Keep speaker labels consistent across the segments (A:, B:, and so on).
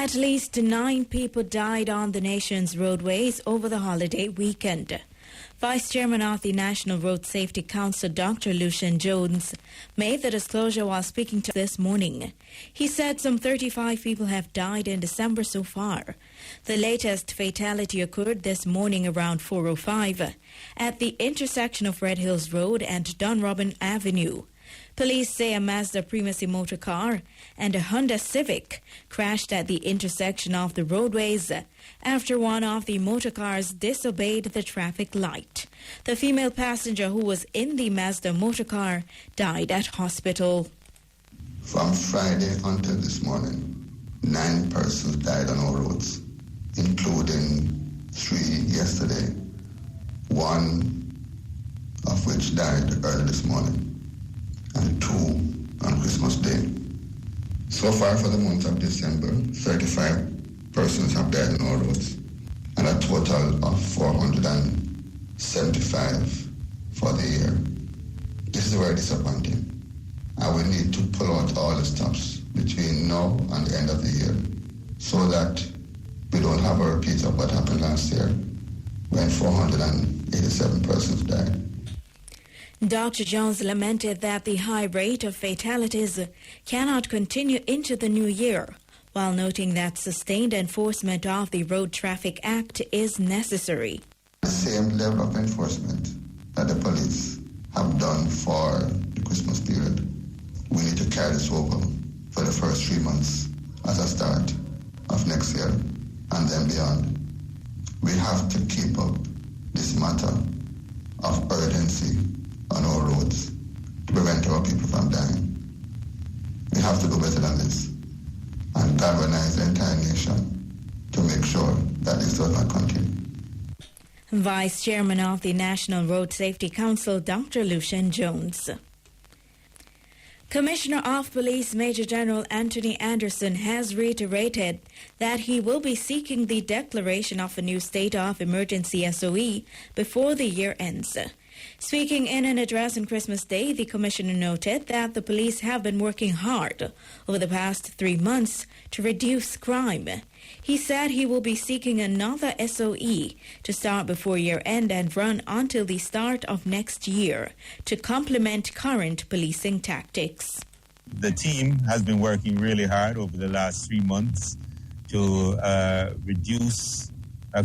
A: At least 9 people died on the nation's roadways over the holiday weekend. Vice Chairman of the National Road Safety Council, Dr. Lucian Jones, made the disclosure while speaking to this morning. He said some 35 people have died in December so far. The latest fatality occurred this morning around 4:05 at the intersection of Red Hills Road and Dunrobin Avenue. Police say a Mazda Primacy motor car and a Honda Civic crashed at the intersection of the roadways after one of the motor cars disobeyed the traffic light. The female passenger who was in the Mazda motor car died at hospital.
B: From Friday until this morning, 9 persons died on our roads, including 3 yesterday, 1 of which died early this morning, and 2 on Christmas Day. So far for the month of December, 35 persons have died on our roads, and a total of 475 for the year. This is very disappointing, and we need to pull out all the stops between now and the end of the year so that we don't have a repeat of what happened last year when 487 persons died.
A: Dr. Jones lamented that the high rate of fatalities cannot continue into the new year, while noting that sustained enforcement of the Road Traffic Act is necessary.
B: The same level of enforcement that the police have done for the Christmas period, we need to carry this over for the first 3 months as a start of next year and then beyond. We have to keep up this matter of urgency on our roads to prevent our people from dying. We have to do better than this and galvanize the entire nation to make sure that this does not continue.
A: Vice Chairman of the National Road Safety Council, Dr. Lucian Jones. Commissioner of Police Major General Anthony Anderson has reiterated that he will be seeking the declaration of a new state of emergency SOE before the year ends. Speaking in an address on Christmas Day, the Commissioner noted that the police have been working hard over the past 3 months to reduce crime. He said he will be seeking another SOE to start before year end and run until the start of next year to complement current policing tactics.
C: The team has been working really hard over the last 3 months to reduce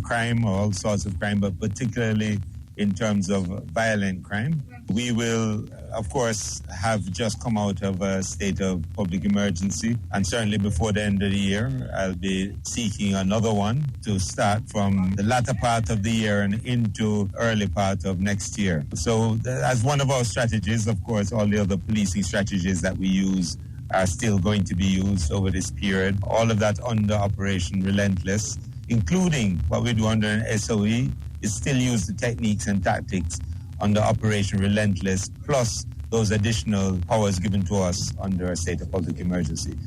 C: crime, all sorts of crime, but particularly in terms of violent crime. We will, of course, have just come out of a state of public emergency, and certainly before the end of the year, I'll be seeking another one to start from the latter part of the year and into early part of next year. So as one of our strategies, of course, all the other policing strategies that we use are still going to be used over this period. All of that under Operation Relentless, including what we do under an SOE, is still use the techniques and tactics under Operation Relentless, plus those additional powers given to us under a state of public emergency.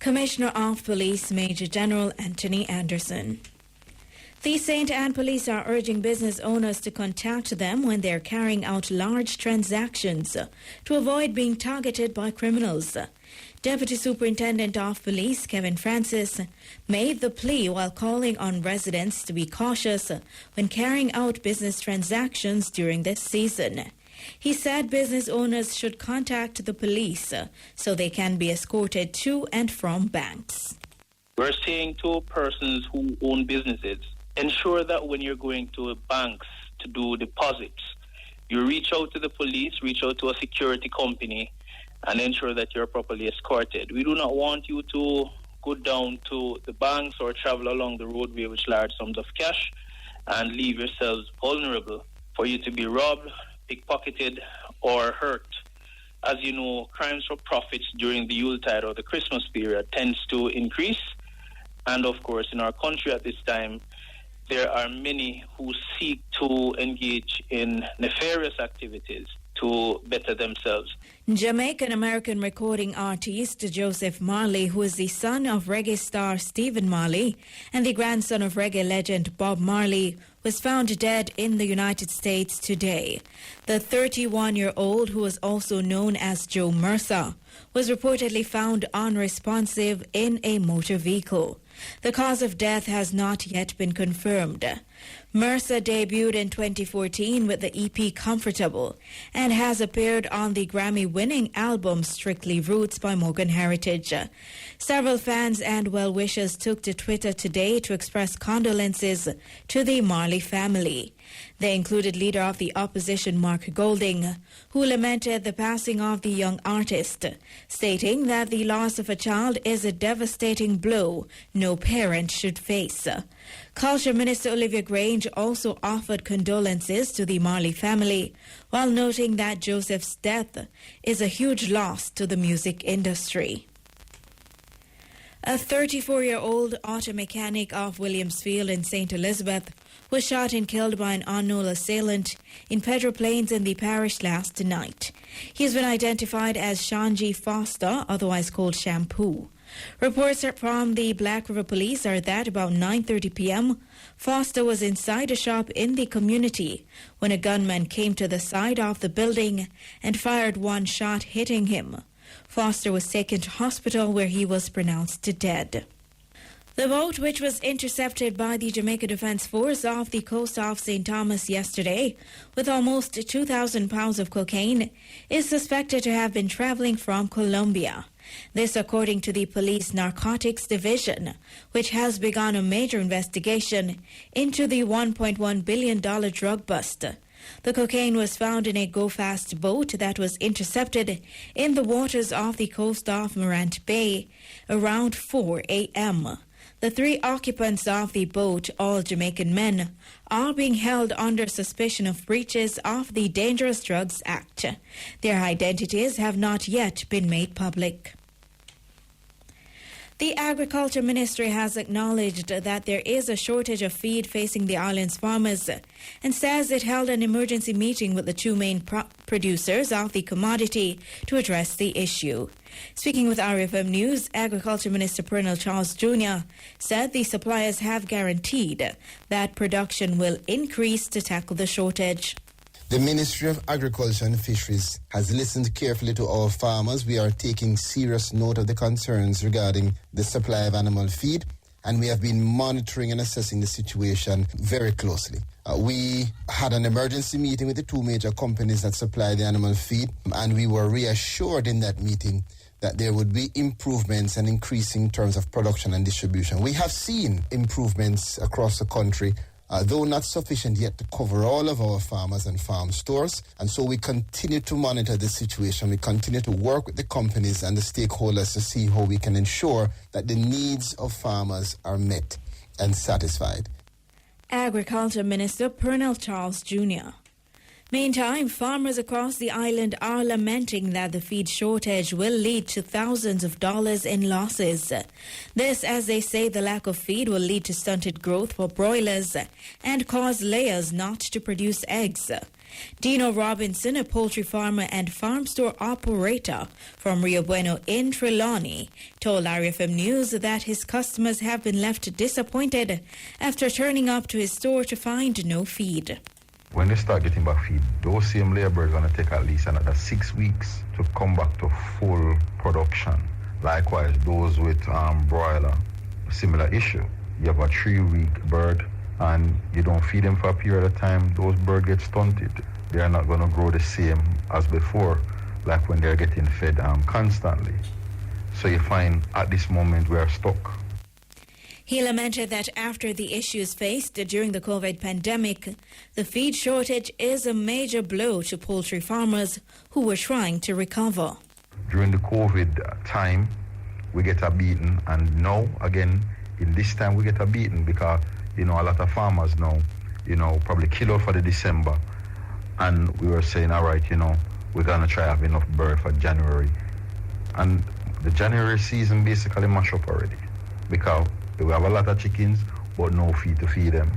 A: Commissioner of Police Major General Anthony Anderson. The St. Anne Police are urging business owners to contact them when they're carrying out large transactions to avoid being targeted by criminals. Deputy Superintendent of Police Kevin Francis made the plea while calling on residents to be cautious when carrying out business transactions during this season. He said business owners should contact the police so they can be escorted to and from banks.
D: We're saying to persons who own businesses, ensure that when you're going to banks to do deposits, you reach out to the police, reach out to a security company, and ensure that you're properly escorted. We do not want you to go down to the banks or travel along the roadway with large sums of cash and leave yourselves vulnerable for you to be robbed, pickpocketed, or hurt. As you know, crimes for profits during the Yuletide or the Christmas period tends to increase. And of course, in our country at this time, there are many who seek to engage in nefarious activities to better themselves.
A: Jamaican American recording artiste Joseph Marley, who is the son of reggae star Stephen Marley and the grandson of reggae legend Bob Marley, was found dead in the United States today. The 31-year-old, who was also known as Jo Mersa, was reportedly found unresponsive in a motor vehicle. The cause of death has not yet been confirmed. Mersa debuted in 2014 with the EP Comfortable and has appeared on the Grammy-winning album Strictly Roots by Morgan Heritage. Several fans and well-wishers took to Twitter today to express condolences to the Marley family. They included leader of the opposition Mark Golding, who lamented the passing of the young artist, stating that the loss of a child is a devastating blow no parent should face. Culture Minister Olivia Grange also offered condolences to the Marley family, while noting that Joseph's death is a huge loss to the music industry. A 34-year-old auto mechanic of Williamsfield in St. Elizabeth was shot and killed by an unknown assailant in Pedro Plains in the parish last night. He has been identified as Shanji Foster, otherwise called Shampoo. Reports from the Black River Police are that about 9:30 p.m., Foster was inside a shop in the community when a gunman came to the side of the building and fired one shot, hitting him. Foster was taken to hospital where he was pronounced dead. The boat, which was intercepted by the Jamaica Defence Force off the coast of St. Thomas yesterday with almost 2,000 pounds of cocaine, is suspected to have been travelling from Colombia. This according to the Police Narcotics Division, which has begun a major investigation into the $1.1 billion drug bust. The cocaine was found in a go-fast boat that was intercepted in the waters off the coast of Morant Bay around 4 a.m. The 3 occupants of the boat, all Jamaican men, are being held under suspicion of breaches of the Dangerous Drugs Act. Their identities have not yet been made public. The Agriculture Ministry has acknowledged that there is a shortage of feed facing the island's farmers and says it held an emergency meeting with the 2 main producers of the commodity to address the issue. Speaking with RFM News, Agriculture Minister Pernell Charles Jr. said the suppliers have guaranteed that production will increase to tackle the shortage.
E: The Ministry of Agriculture and Fisheries has listened carefully to our farmers. We are taking serious note of the concerns regarding the supply of animal feed, and we have been monitoring and assessing the situation very closely. We had an emergency meeting with the 2 major companies that supply the animal feed, and we were reassured in that meeting that there would be improvements and increasing in terms of production and distribution. We have seen improvements across the country, though not sufficient yet to cover all of our farmers and farm stores. And so we continue to monitor the situation. We continue to work with the companies and the stakeholders to see how we can ensure that the needs of farmers are met and satisfied.
A: Agriculture Minister Pernell Charles Jr. Meantime, farmers across the island are lamenting that the feed shortage will lead to thousands of dollars in losses. This, as they say, the lack of feed will lead to stunted growth for broilers and cause layers not to produce eggs. Dino Robinson, a poultry farmer and farm store operator from Rio Bueno in Trelawney, told RFM News that his customers have been left disappointed after turning up to his store to find no feed.
F: When they start getting back feed, those same laborers are going to take at least another 6 weeks to come back to full production. Likewise, those with broiler, similar issue. You have a 3-week bird and you don't feed them for a period of time, those birds get stunted. They are not going to grow the same as before, like when they're getting fed constantly. So you find at this moment we are stuck.
A: He lamented that after the issues faced during the COVID pandemic, the feed shortage is a major blow to poultry farmers who were trying to recover.
F: During the COVID time, we get a beating, and now, again, in this time we get a beating because, a lot of farmers now, probably kill out for the December. And we were saying, all right, we're going to try to have enough bird for January. And the January season basically mash up already because we have a lot of chickens, but no feed to feed them,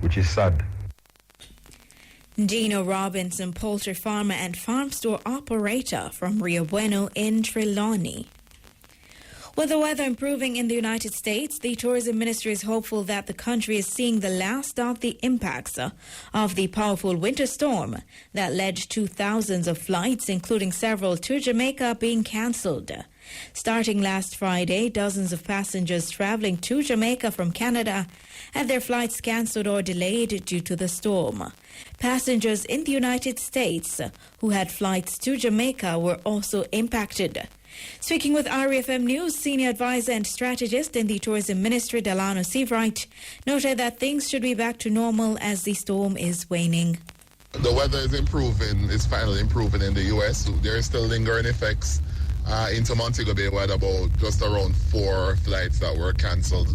F: which is sad.
A: Dino Robinson, poultry farmer and farm store operator from Rio Bueno in Trelawney. With the weather improving in the United States, the Tourism Ministry is hopeful that the country is seeing the last of the impacts of the powerful winter storm that led to thousands of flights, including several to Jamaica, being cancelled. Starting last Friday, dozens of passengers traveling to Jamaica from Canada had their flights cancelled or delayed due to the storm. Passengers in the United States who had flights to Jamaica were also impacted. Speaking with RFM News, Senior Advisor and Strategist in the Tourism Ministry, Delano Seavright, noted that things should be back to normal as the storm is waning.
G: The weather is improving, is finally improving in the U.S. There are still lingering effects into Montego Bay. We had about just around 4 flights that were cancelled.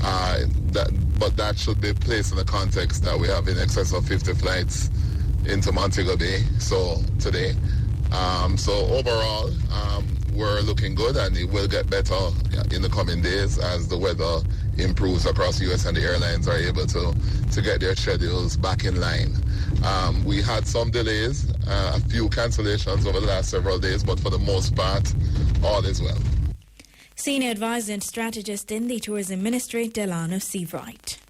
G: But that should be placed in the context that we have in excess of 50 flights into Montego Bay today. So overall, we're looking good, and it will get better in the coming days as the weather improves across the U.S. and the airlines are able to get their schedules back in line. We had some delays, a few cancellations over the last several days, but for the most part, all is well.
A: Senior Advisor and Strategist in the Tourism Ministry, Delano Seavright.